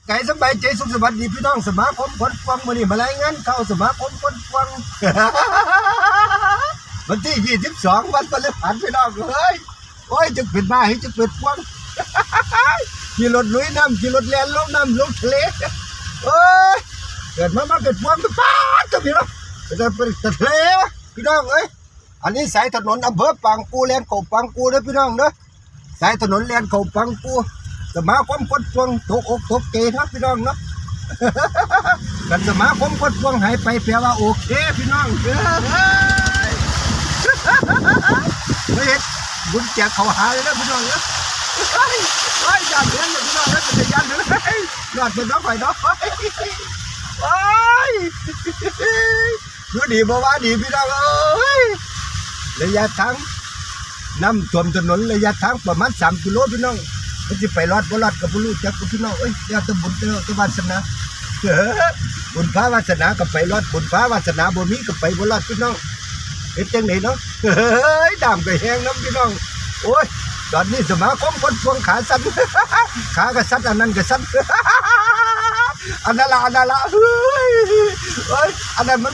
ไก่สบายใจสุขสวัสดีพี่น้องสมาคมคนฟังวันนี้มาไล่งานเข้าสมาคมคนฟัง วันที่22วันพฤหัสพี่น้องเอ้ยโอ้ยจะเป็นบ้าให้จะเป็นฟัง ขี่รถลุยน้ำขี่รถแล่นลงน้ำลงทะเลเอ้ยเกิดมาเป็นฟังก็ป้าจะพี่น้องจะเป็นทะเลพี่น้องเอ้ยอันนี้สายถนนอำเภอปางกูแลนเขาปางกูเด้อพี่น้องเด้อสายถนนแลนเขาปางกูสมาคมคนฟังตกอกตกใจนะพี่น้องเนาะ กันสมาคมคนฟังหายไปแปลว่าโอเคพี่น้องเฮ้ยบุญแจกเขาหาเลยนะพี่น้องเนาะเฮ้ยยานเลี้ยงพี่น้องนะจะยานเลยยอดเป็นน้องไฟน้องโอ้ยดูดีบ่ว่าดีพี่น้องเอ้ยระยะทางน้ำท่วมถนนระยะทางประมาณ3 กิโลพี่น้องมันจะไปรอดบ่รอดกับผู้รู้จักกับพี่น้องเอ้ยอย่าตะบุญเด้อตะวาสนาบุญฟ้าวาสนากับไปรอดบุญฟ้าวาสนาบ่มีกับไปบ่รอดพี่น้องเฮ็ดจังได๋เนาะเฮ้ยดามก็แห้งน้ำพี่น้องโอ้ยตอนนี้สมาคมคนพวงขาสั่นขากระสั่นอันนั้นกระสั่นอันนั้นละเฮ้ยอันนั้นมัน